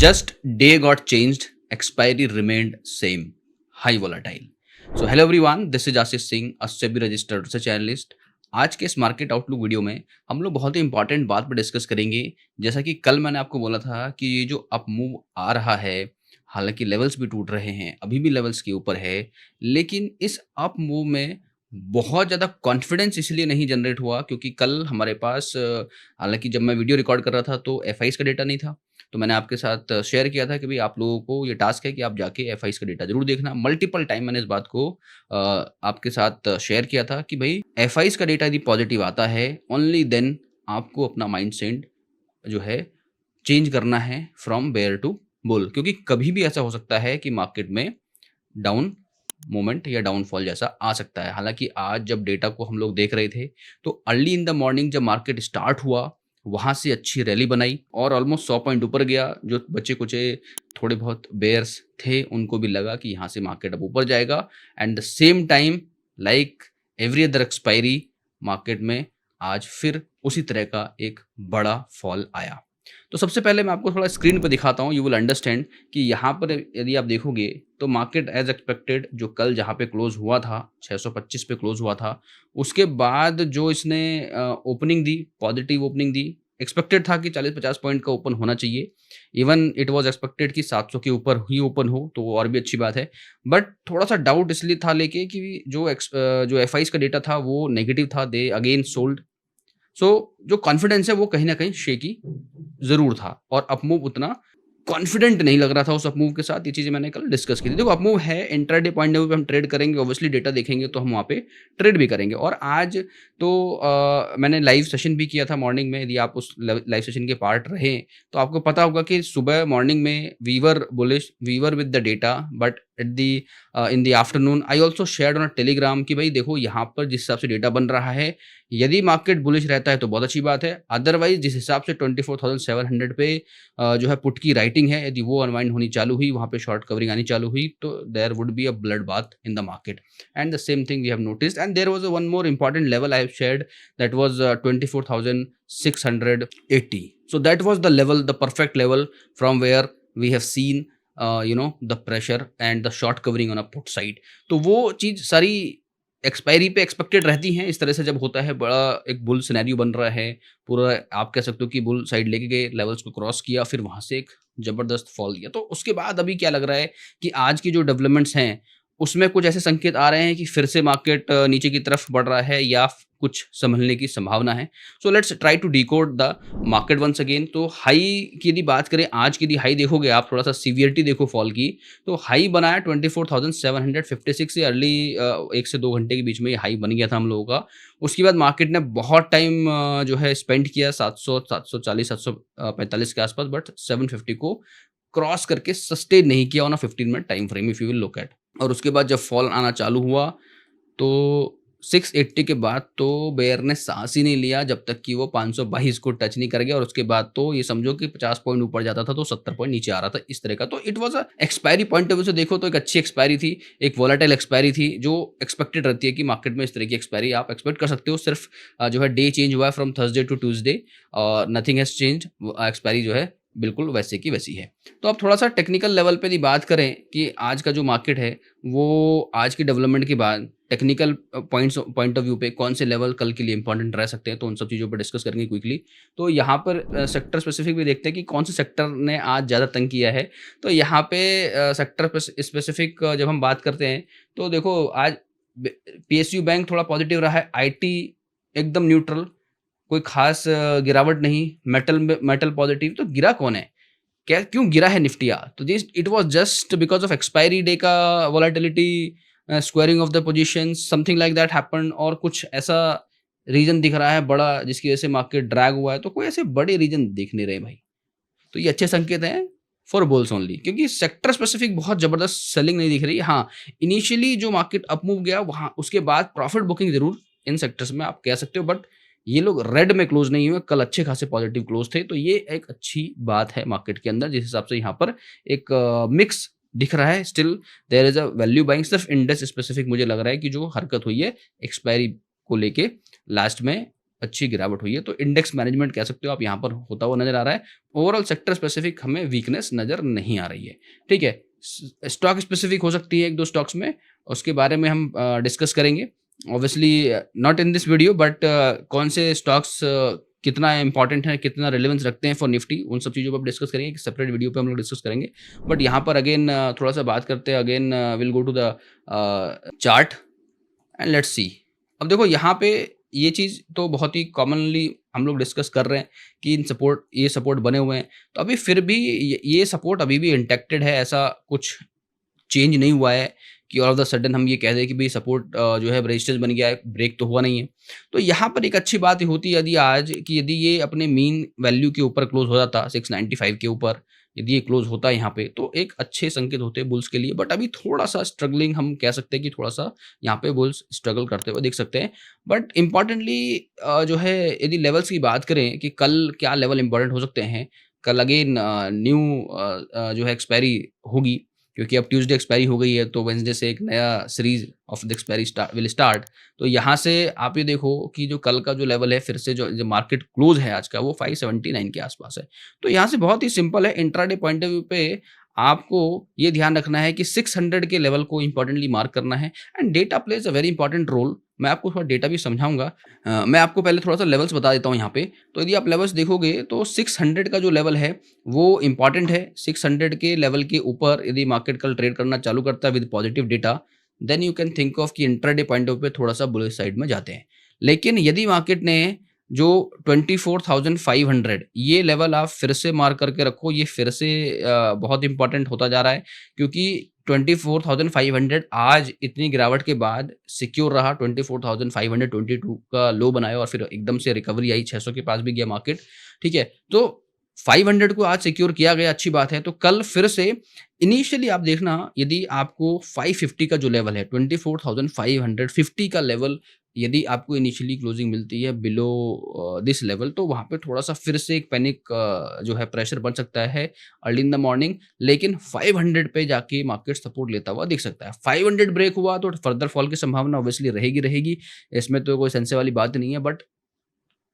Just day got changed, expiry remained same, high volatile. So hello everyone, this is Ashish Singh, a SEBI registered research analyst. आज के इस market outlook video में हम लोग बहुत ही important बात पर डिस्कस करेंगे। जैसा कि कल मैंने आपको बोला था कि ये जो अप मूव आ रहा है, हालांकि लेवल्स भी टूट रहे हैं, अभी भी लेवल्स के ऊपर है, लेकिन इस अप मूव में बहुत ज़्यादा कॉन्फिडेंस इसलिए नहीं जनरेट हुआ क्योंकि कल हमारे पास हालांकि जब मैं वीडियो रिकॉर्ड कर रहा था तो एफ का डेटा नहीं था। तो मैंने आपके साथ शेयर किया था कि भाई आप लोगों को ये टास्क है कि आप जाके एफ का डेटा जरूर देखना। मल्टीपल टाइम मैंने इस बात को आपके साथ शेयर किया था कि भाई एफ का डेटा यदि पॉजिटिव आता है ओनली देन आपको अपना माइंड सेट जो है चेंज करना है फ्रॉम बेयर टू बुल, क्योंकि कभी भी ऐसा हो सकता है कि मार्केट में डाउन मोमेंट या डाउनफॉल जैसा आ सकता है। हालांकि आज जब डेटा को हम लोग देख रहे थे तो अर्ली इन द मॉर्निंग जब मार्केट स्टार्ट हुआ वहां से अच्छी रैली बनाई और ऑलमोस्ट 100 पॉइंट ऊपर गया। जो बच्चे कुचे थोड़े बहुत बेयर्स थे उनको भी लगा कि यहाँ से मार्केट अब ऊपर जाएगा, and the same time like every other expiry market में आज फिर उसी तरह का एक बड़ा फॉल आया। तो सबसे पहले मैं आपको थोड़ा स्क्रीन पर दिखाता हूँ, यू विल अंडरस्टैंड कि यहाँ पर यदि आप देखोगे तो मार्केट एज एक्सपेक्टेड जो कल जहाँ पे क्लोज हुआ था 625 पे क्लोज हुआ था, उसके बाद जो इसने ओपनिंग दी, पॉजिटिव ओपनिंग दी, एक्सपेक्टेड था कि 40-50 पॉइंट का ओपन होना चाहिए। इवन इट वाज एक्सपेक्टेड कि 700 के ऊपर ही ओपन हो तो वो और भी अच्छी बात है, बट थोड़ा सा डाउट इसलिए था लेके कि जो एफ का डेटा था वो नेगेटिव था, दे अगेन सोल्ड। सो जो कॉन्फिडेंस है वो कहीं ना कहीं शेकी ज़रूर था और अपमूव उतना कॉन्फिडेंट नहीं लग रहा था उस अपमूव के साथ। ये चीज़ें मैंने कल डिस्कस की थी। देखो अपमूव है, इंट्राडे पॉइंट ऑफ व्यू पे हम ट्रेड करेंगे, ऑब्वियसली डेटा देखेंगे तो हम वहाँ पे ट्रेड भी करेंगे। और आज तो मैंने लाइव सेशन भी किया था मॉर्निंग में। यदि आप उस लाइव सेशन के पार्ट रहे तो आपको पता होगा कि सुबह मॉर्निंग में we were bullish, we were with the data, but at the in the afternoon I also shared on Telegram कि भाई देखो यहाँ पर जिस हिसाब से डेटा बन रहा है, यदि मार्केट बुलिश रहता है तो बहुत अच्छी बात है, अदरवाइज जिस हिसाब से 24,700 पे जो है पुट की राइटिंग है, यदि वो अनवाइंड होनी चालू हुई, वहाँ पे शॉर्ट कवरिंग आनी चालू हुई तो there would be a blood bath in the market. And the same thing we have noticed, and there was one more important level I have shared, that was 24,680. So that was the level, the perfect level from where we have seen the pressure and the short covering on a put side. तो वो चीज़ सारी expiry पे expected रहती हैं। इस तरह से जब होता है बड़ा एक बुल सिनेरियो बन रहा है, पूरा आप कह सकते हो कि बुल साइड लेके गए, लेवल्स को क्रॉस किया, फिर वहाँ से एक ज़बरदस्त फॉल दिया। तो उसके बाद अभी क्या लग रहा है कि आज की जो डेवलपमेंट्स हैं उसमें कुछ ऐसे संकेत आ रहे हैं कि फिर से मार्केट नीचे की तरफ बढ़ रहा है या कुछ संभलने की संभावना है। So let's try to decode the market once again. तो हाई की यदि बात करें, आज की यदि हाई देखोगे आप, थोड़ा सा सीवियरिटी देखो फॉल की, तो हाई बनाया 24,756 से अर्ली 1 से 2 घंटे के बीच में ये हाई बन गया था हम लोगों का। उसके बाद मार्केट ने बहुत टाइम जो है स्पेंड किया 700, 740, 745 के आसपास, बट 750 को क्रॉस करके सस्टेन नहीं किया on a 15 minute time frame if you will look at. और उसके बाद जब फॉल आना चालू हुआ तो 680 के बाद तो बेयर ने सांस ही नहीं लिया जब तक कि वो 522 को टच नहीं कर गया। और उसके बाद तो ये समझो कि 50 पॉइंट ऊपर जाता था तो 70 पॉइंट नीचे आ रहा था, इस तरह का। तो it was a expiry point of view से देखो तो एक अच्छी एक्सपायरी थी, एक वोलेटाइल एक्सपायरी थी जो एक्सपेक्टेड रहती है कि मार्केट में इस तरह की एक्सपायरी आप एक्सपेक्ट कर सकते हो। सिर्फ जो है डे चेंज हुआ है फ्रॉम थर्सडे टू ट्यूसडे और नथिंग हैज चेंज, एक्सपायरी जो है बिल्कुल वैसे की वैसी है। तो अब थोड़ा सा टेक्निकल लेवल पे भी बात करें कि आज का जो मार्केट है वो आज की डेवलपमेंट के बाद टेक्निकल पॉइंट ऑफ व्यू पे कौन से लेवल कल के लिए इंपॉर्टेंट रह सकते हैं, तो उन सब चीज़ों पर डिस्कस करेंगे क्विकली। तो यहाँ पर सेक्टर स्पेसिफिक भी देखते हैं कि कौन से सेक्टर ने आज ज़्यादा तंग किया है। तो यहाँ पे सेक्टर स्पेसिफिक जब हम बात करते हैं तो देखो आज PSU बैंक थोड़ा पॉजिटिव रहा है, IT एकदम न्यूट्रल, कोई खास गिरावट नहीं, मेटल पॉजिटिव। तो गिरा कौन है, क्या क्यों गिरा है निफ्टी? तो this it was just because of expiry day का volatility, squaring off the positions, something like that happen, और कुछ ऐसा रीजन दिख रहा है बड़ा जिसकी वजह से मार्केट ड्रैग हुआ है। तो कोई ऐसे बड़े रीजन दिख नहीं रहे भाई, तो ये अच्छे संकेत हैं फॉर बुल्स ओनली, क्योंकि सेक्टर स्पेसिफिक बहुत जबरदस्त सेलिंग नहीं दिख रही। हाँ, इनिशियली जो मार्केट अप मूव गया वहां उसके बाद प्रॉफिट बुकिंग जरूर इन सेक्टर्स में आप कह सकते हो, बट ये लोग रेड में क्लोज नहीं हुए, कल अच्छे खासे पॉजिटिव क्लोज थे। तो ये एक अच्छी बात है मार्केट के अंदर, जिस हिसाब से यहाँ पर एक मिक्स दिख रहा है। Still there is a value buying. सिर्फ इंडेक्स स्पेसिफिक मुझे लग रहा है कि जो हरकत हुई है एक्सपायरी को लेके लास्ट में अच्छी गिरावट हुई है, तो इंडेक्स मैनेजमेंट कह सकते हो आप यहाँ पर होता हुआ नज़र आ रहा है। ओवरऑल सेक्टर स्पेसिफिक हमें वीकनेस नज़र नहीं आ रही है, ठीक है। स्टॉक स्पेसिफिक हो सकती है 1-2 स्टॉक्स में, उसके बारे में हम डिस्कस करेंगे। Obviously not in this video, but कौन से स्टॉक्स कितना इंपॉर्टेंट है, कितना रिलेवेंस रखते हैं फॉर निफ्टी, उन सब चीज़ों पर डिस्कस करेंगे, एक सेपरेट वीडियो पे हम लोग डिस्कस करेंगे। बट यहाँ पर अगेन थोड़ा-सा बात करते हैं, again will go to the chart and let's see. अब देखो यहाँ पे ये चीज़ तो बहुत ही कॉमनली हम लोग डिस्कस कर रहे हैं कि ये सपोर्ट बने हुए हैं, तो अभी फिर भी ये सपोर्ट अभी भी इंटैक्टेड है, ऐसा कुछ चेंज नहीं हुआ है कि ऑल ऑफ द सडन हम ये कह दें कि भाई सपोर्ट जो है रेजिस्टेंस बन गया है, ब्रेक तो हुआ नहीं है। तो यहाँ पर एक अच्छी बात होती है यदि आज कि यदि ये अपने मीन वैल्यू के ऊपर क्लोज हो जाता 695 के ऊपर, यदि ये क्लोज होता है यहाँ पे, तो एक अच्छे संकेत होते हैं बुल्स के लिए। बट अभी थोड़ा-सा स्ट्रगलिंग हम कह सकते हैं कि थोड़ा-सा यहाँ पे बुल्स स्ट्रगल करते हुए दिख सकते हैं। बट इम्पोर्टेंटली जो है यदि लेवल्स की बात करें कि कल क्या लेवल इम्पोर्टेंट हो सकते हैं, कल अगेन न्यू जो है एक्सपायरी होगी, क्योंकि अब ट्यूसडे एक्सपायरी हो गई है, तो वेडनेसडे से एक नया series of the expiry will start. तो यहाँ से आप ये देखो कि जो कल का जो लेवल है, फिर से जो मार्केट क्लोज है आज का, वो 579 के आसपास है। तो यहाँ से बहुत ही सिंपल है, इंट्राडे पॉइंट ऑफ व्यू पे आपको ये ध्यान रखना है कि 600 के लेवल को इंपॉर्टेंटली मार्क करना है, and data plays a very important role. मैं आपको थोड़ा डेटा भी समझाऊंगा। मैं आपको पहले थोड़ा सा लेवल्स बता देता हूँ यहाँ पे। तो यदि आप लेवल्स देखोगे तो 600 का जो लेवल है वो इंपॉर्टेंट है। 600 के लेवल के ऊपर यदि मार्केट कल ट्रेड करना चालू करता है with positive data, then you can think of कि इंट्राडे पॉइंट ऑफ व्यू पे थोड़ा सा बुलिश साइड में जाते हैं। लेकिन यदि मार्केट ने जो 24,500 ये लेवल आप फिर से मार्क करके रखो, ये फिर से बहुत इंपॉर्टेंट होता जा रहा है, क्योंकि 24,500 आज इतनी गिरावट के बाद सिक्योर रहा। 24,522 का लो बनाया और फिर एकदम से रिकवरी आई, 600 के पास भी गया मार्केट, ठीक है। तो 500 को आज सिक्योर किया गया, अच्छी बात है। तो कल फिर से इनिशियली आप देखना, यदि आपको 550 का जो लेवल है, 24,550 का लेवल यदि आपको इनिशियली क्लोजिंग मिलती है बिलो दिस लेवल, तो वहाँ पे थोड़ा सा फिर से एक पैनिक जो है प्रेशर बन सकता है अर्ली इन द मॉर्निंग। लेकिन 500 पे जाके मार्केट सपोर्ट लेता हुआ दिख सकता है। 500 ब्रेक हुआ तो फर्दर फॉल की संभावना ऑब्वियसली रहेगी, इसमें तो कोई सेंसे वाली बात नहीं है। बट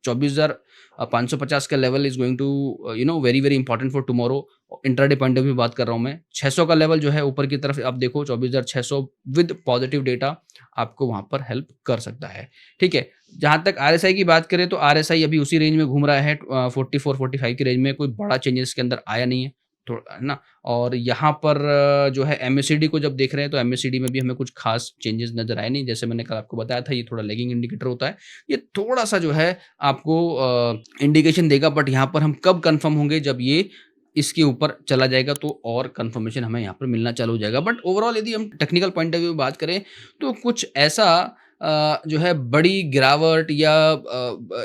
24,550 का level is going to very very important for tomorrow. Intraday point of view बात कर रहा हूं मैं। 600 का लेवल जो है ऊपर की तरफ आप देखो, 24,600 विद पॉजिटिव डेटा आपको वहां पर हेल्प कर सकता है, ठीक है। जहां तक आरएसआई की बात करें तो आरएसआई अभी उसी रेंज में घूम रहा है, 44-45 की रेंज में, कोई बड़ा चेंजेस के अंदर आया नहीं है, थोड़ा है ना। और यहाँ पर जो है एमएससीडी को जब देख रहे हैं तो एमएससीडी में भी हमें कुछ खास चेंजेस नजर आए नहीं। जैसे मैंने कल आपको बताया था, ये थोड़ा लेगिंग इंडिकेटर होता है, ये थोड़ा सा जो है आपको इंडिकेशन देगा। बट यहाँ पर हम कब कंफर्म होंगे, जब ये इसके ऊपर चला जाएगा तो और कंफर्मेशन हमें यहाँ पर मिलना चालू हो जाएगा। बट ओवरऑल यदि हम टेक्निकल पॉइंट ऑफ व्यू बात करें तो कुछ ऐसा जो है बड़ी गिरावट या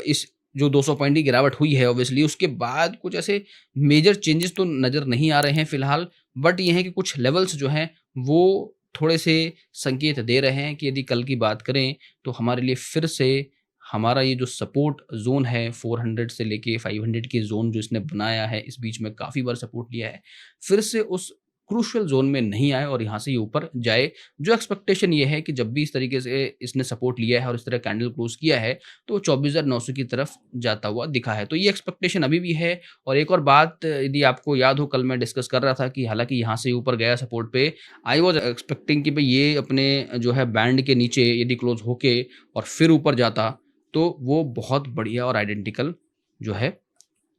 इस जो 200 पॉइंट की गिरावट हुई है ऑब्वियसली, उसके बाद कुछ ऐसे मेजर चेंजेस तो नज़र नहीं आ रहे हैं फिलहाल। बट ये है कि कुछ लेवल्स जो हैं वो थोड़े से संकेत दे रहे हैं कि यदि कल की बात करें तो हमारे लिए फिर से हमारा ये जो सपोर्ट जोन है 400 से लेके 500 की जोन जो इसने बनाया है, इस बीच में काफ़ी बार सपोर्ट लिया है, फिर से उस क्रूशियल जोन में नहीं आए और यहाँ से ये ऊपर जाए। जो एक्सपेक्टेशन ये है कि जब भी इस तरीके से इसने सपोर्ट लिया है और इस तरह कैंडल क्लोज किया है तो 24,900 की तरफ जाता हुआ दिखा है। तो ये एक्सपेक्टेशन अभी भी है। और एक और बात यदि आपको याद हो, कल मैं डिस्कस कर रहा था कि हालांकि यहाँ से ऊपर गया सपोर्ट पे, आई वॉज एक्सपेक्टिंग कि भाई ये अपने जो है बैंड के नीचे यदि क्लोज होके और फिर ऊपर जाता तो वो बहुत बढ़िया और आइडेंटिकल जो है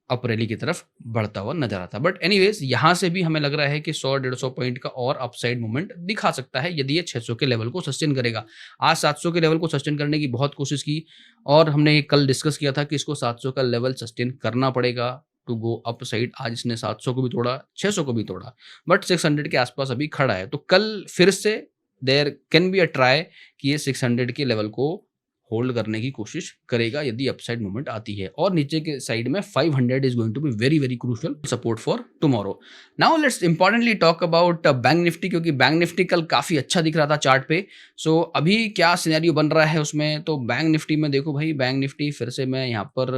अप रैली की तरफ बढ़ता हुआ नजर आता। बट एनीवेज यहाँ से भी हमें लग रहा है कि 100-150 पॉइंट का और अपसाइड मूवमेंट दिखा सकता है यदि ये 600 के लेवल को सस्टेन करेगा। आज 700 के लेवल को सस्टेन करने की बहुत कोशिश की और हमने ये कल डिस्कस किया था कि इसको 700 का लेवल सस्टेन करना पड़ेगा टू गो अप साइड। आज इसने 700 को भी तोड़ा, 600 को भी तोड़ा, बट 600 के आसपास अभी खड़ा है। तो कल फिर से there can be a try कि ये 600 के लेवल को होल्ड करने की कोशिश करेगा यदि अपसाइड मूवमेंट आती है। और नीचे के साइड में 500 is going to be very very crucial support for tomorrow. Now let's importantly talk about Bank Nifty, क्योंकि बैंक निफ्टी कल काफी अच्छा दिख रहा था चार्ट पे। सो अभी क्या सिनेरियो बन रहा है उसमें, तो बैंक निफ्टी में देखो भाई, बैंक निफ्टी फिर से मैं यहाँ पर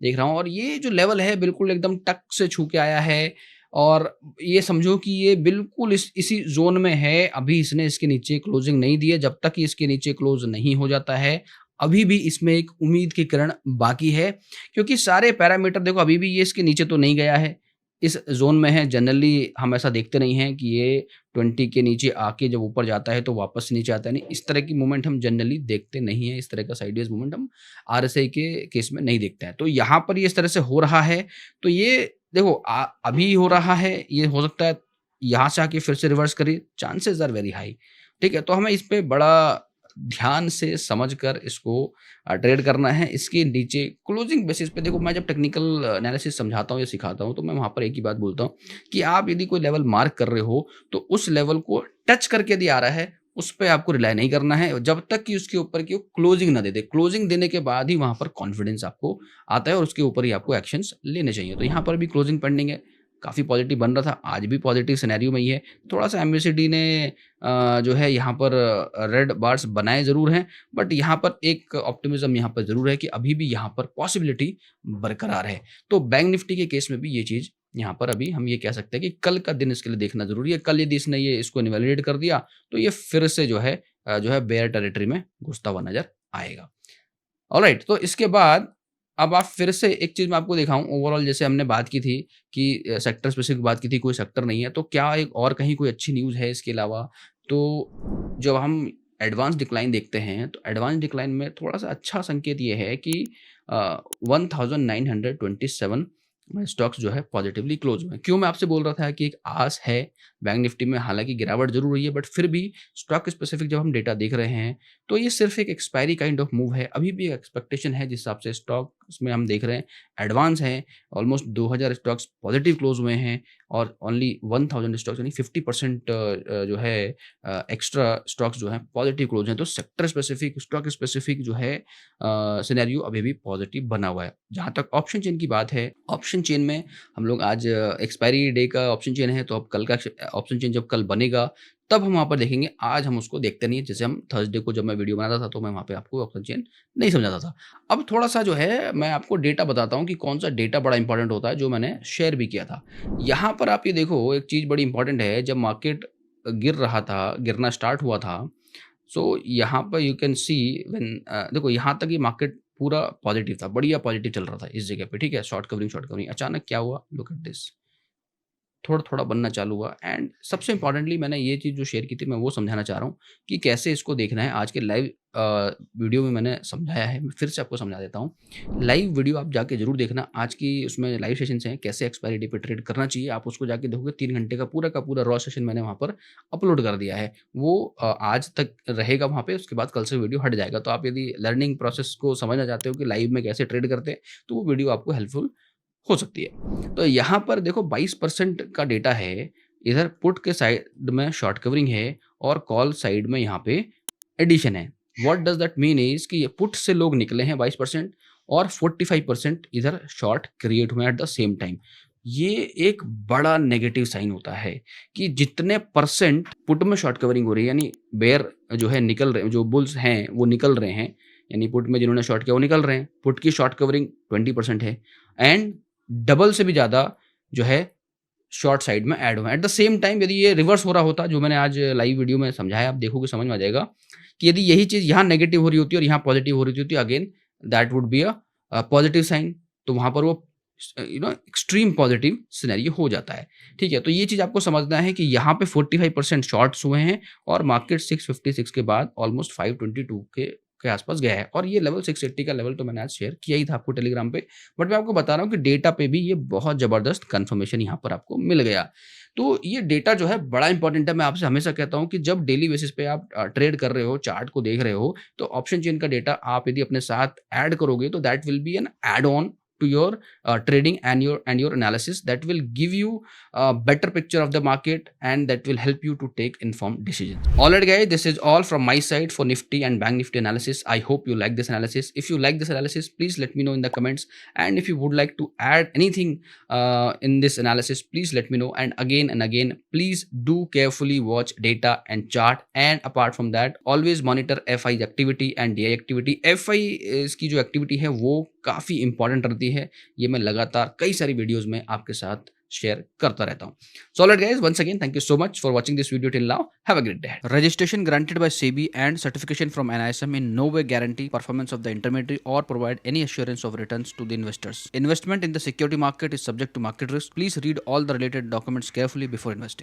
देख रहा हूँ और ये जो लेवल है बिल्कुल एकदम टक से छू के आया है और ये समझो कि ये बिल्कुल इसी जोन में है। अभी इसने इसके नीचे क्लोजिंग नहीं दी है। जब तक इसके नीचे क्लोज नहीं हो जाता है अभी भी इसमें एक उम्मीद की किरण बाकी है, क्योंकि सारे पैरामीटर देखो अभी भी ये इसके नीचे तो नहीं गया है, इस ज़ोन में है। जनरली हम ऐसा देखते नहीं हैं कि ये 20 के नीचे आके जब ऊपर जाता है तो वापस नीचे आता है, नहीं, इस तरह की मूवमेंट हम जनरली देखते नहीं हैं, इस तरह का साइडवेज़ मूवमेंट हम आरएसआई के केस में नहीं देखते हैं। तो यहाँ पर ये इस तरह से हो रहा है, तो ये देखो अभी हो रहा है, ये हो सकता है यहाँ से आके फिर से रिवर्स करे, चांसेस आर वेरी हाई। ठीक है? तो हमें इस पे बड़ा ध्यान से समझकर इसको ट्रेड करना है। इसके नीचे क्लोजिंग बेसिस पे देखो, मैं जब टेक्निकल एनालिसिस समझाता हूँ या सिखाता हूँ, तो मैं वहाँ पर एक ही बात बोलता हूँ कि आप यदि कोई लेवल मार्क कर रहे हो, तो उस लेवल को टच करके यदि आ रहा है, उस पे आपको रिलाय नहीं करना है, जब तक कि उसके ऊपर की वो क्लोजिंग ना दे दे। क्लोजिंग देने के बाद ही वहाँ पर कॉन्फिडेंस आपको आता है और उसके ऊपर ही आपको एक्शंस लेने चाहिए। तो यहाँ पर भी क्लोजिंग पेंडिंग है, काफ़ी पॉजिटिव बन रहा था, आज भी पॉजिटिव सिनेरियो में ही है। थोड़ा-सा एमएससीडी ने जो है यहाँ पर रेड बार्स बनाए ज़रूर हैं, बट यहाँ पर एक ऑप्टिमिज़्म यहाँ पर ज़रूर है कि अभी भी यहाँ पर पॉसिबिलिटी बरकरार है। तो बैंक निफ्टी के केस में भी ये चीज़ यहाँ पर अभी हम ये कह सकते हैं कि कल का दिन इसके लिए देखना ज़रूरी है। कल यदि इसने ये इसको इनवैलिडेट कर दिया, तो ये फिर से जो है बेयर टेरिटरी में घुसता हुआ नज़र आएगा। ऑलराइट, तो इसके बाद अब आप फिर से एक चीज़ मैं आपको दिखाऊँ, ओवरऑल जैसे हमने बात की थी कि सेक्टर स्पेसिफिक बात की थी, कोई सेक्टर नहीं है, तो क्या एक और कहीं कोई अच्छी न्यूज़ है इसके अलावा? तो जब हम एडवांस डिक्लाइन देखते हैं, तो एडवांस डिक्लाइन में थोड़ा-सा अच्छा संकेत ये है कि 1927 में स्टॉक्स जो है पॉजिटिवली क्लोज हुए हैं। क्यों मैं आपसे बोल रहा था कि एक आस है बैंक निफ्टी में, हालाँकि गिरावट ज़रूर हुई है, बट फिर भी स्टॉक स्पेसिफिक जब हम डेटा देख रहे हैं, तो ये सिर्फ़ एक एक्सपायरी काइंड ऑफ मूव है। अभी भी एक्सपेक्टेशन है जिस हिसाब से स्टॉक्स में हम देख रहे हैं, एडवांस हैं, ऑलमोस्ट 2000 स्टॉक्स पॉजिटिव क्लोज़ हुए हैं और ओनली 1000 स्टॉक्स यानी 50% जो है एक्स्ट्रा स्टॉक्स जो हैं पॉजिटिव क्लोज़ हैं। तो सेक्टर स्पेसिफिक, स्टॉक स्पेसिफिक जो है सिनेरियो अभी भी पॉजिटिव बना हुआ है। जहाँ तक ऑप्शन चेन की बात है, ऑप्शन चेन में हम लोग आज एक्सपायरी डे का ऑप्शन चेन है, तो अब कल का ऑप्शन चेन जब कल बनेगा, तब हम वहाँ पर देखेंगे। आज हम उसको देखते नहीं है, जैसे हम थर्सडे को जब मैं वीडियो बनाता था, तो मैं वहाँ पे आपको ऑप्शन चेन नहीं समझाता था। अब थोड़ा-सा जो है मैं आपको डेटा बताता हूँ कि कौन-सा डेटा बड़ा इंपॉर्टेंट होता है, जो मैंने शेयर भी किया था। यहाँ पर आप ये देखो, एक चीज़ बड़ी इंपॉर्टेंट है, जब मार्केट गिर रहा था, गिरना स्टार्ट हुआ था, सो यहाँ पर यू कैन सी व्हेन देखो यहाँ तक ये मार्केट पूरा पॉजिटिव था, बढ़िया पॉजिटिव चल रहा था इस जगह पे, ठीक है? Short covering, short covering. अचानक क्या हुआ? लुक एट दिस, थोड़ा-थोड़ा बनना चालू हुआ एंड सबसे इम्पोर्टेंटली मैंने ये चीज़ जो शेयर की थी, मैं वो समझाना चाह रहा हूँ कि कैसे इसको देखना है। आज के लाइव वीडियो में मैंने समझाया है, मैं फिर से आपको समझा देता हूँ। लाइव वीडियो आप जाके ज़रूर देखना, आज की उसमें लाइव सेशंस हैं, कैसे एक्सपायरी डे पे ट्रेड करना चाहिए, आप उसको जाके देखोगे 3 घंटे का पूरा रॉ सेशन मैंने वहाँ पर अपलोड कर दिया है। वो आज तक रहेगा वहाँ पे, उसके बाद कल से वीडियो हट जाएगा। तो आप यदि लर्निंग प्रोसेस को समझना चाहते हो कि लाइव में कैसे ट्रेड करते हैं, तो वो वीडियो आपको हेल्पफुल हो सकती है। तो यहाँ पर देखो 22% का डेटा है, इधर पुट के साइड में शॉर्ट कवरिंग है और कॉल साइड में यहाँ पे एडिशन है। What does that mean is कि ये पुट से लोग निकले हैं 22% और 45% इधर शॉर्ट क्रिएट हुए हैं एट द सेम टाइम। ये एक बड़ा नेगेटिव साइन होता है कि जितने परसेंट पुट में शॉर्ट कवरिंग हो रही है, यानी बेयर जो है निकल रहे, जो बुल्स हैं वो निकल रहे हैं, यानी पुट में जिन्होंने शॉर्ट किया वो निकल रहे हैं। पुट की शॉर्ट कवरिंग 20% है एंड डबल से भी ज़्यादा जो है शॉर्ट साइड में ऐड हुए हैं। एट द सेम टाइम यदि ये रिवर्स हो रहा होता, जो मैंने आज लाइव वीडियो में समझाया, आप देखोगे समझ में आ जाएगा कि यदि यही चीज़ यहाँ नेगेटिव हो रही होती और यहाँ पॉजिटिव हो रही होती, again that would be a positive sign. तो वहाँ पर वो एक्सट्रीम पॉजिटिव सिनेरियो हो जाता है। ठीक है? तो ये चीज़ आपको समझना है कि यहाँ पे 45% शॉर्ट्स हुए हैं और मार्केट 656 के बाद ऑलमोस्ट 522 के आसपास गया है और ये लेवल 680 का लेवल तो मैंने आज शेयर किया ही था आपको टेलीग्राम पे। बट मैं आपको बता रहा हूँ कि डेटा पे भी ये बहुत ज़बरदस्त कन्फर्मेशन यहाँ पर आपको मिल गया। तो ये डेटा जो है बड़ा इंपॉर्टेंट है। मैं आपसे हमेशा कहता हूँ कि जब डेली बेसिस पे आप ट्रेड कर रहे हो, चार्ट को देख रहे हो, तो ऑप्शन चेन का डेटा आप यदि अपने साथ ऐड करोगे, तो that will be an add on to your trading and your analysis that will give you a better picture of the market and that will help you to take informed decisions. Alright guys, this is all from my side for Nifty and Bank Nifty analysis. I hope you like this analysis. If you like this analysis, please let me know in the comments, and if you would like to add anything in this analysis, please let me know. And again, please do carefully watch data and chart, and apart from that always monitor FI activity and DI activity. FI इसकी जो activity है वो काफ़ी important रहती है। ये मैं लगातार कई सारी वीडियोज़ में आपके साथ शेयर करता रहता हूँ। So alright guys, once again thank you so much for watching this video till now. Have a great day. Registration granted by SEBI and certification from NISM in no way guarantee performance of the intermediary or provide any assurance of returns to the investors. Investment in the security market is subject to market risk. Please read all the related documents carefully before investing.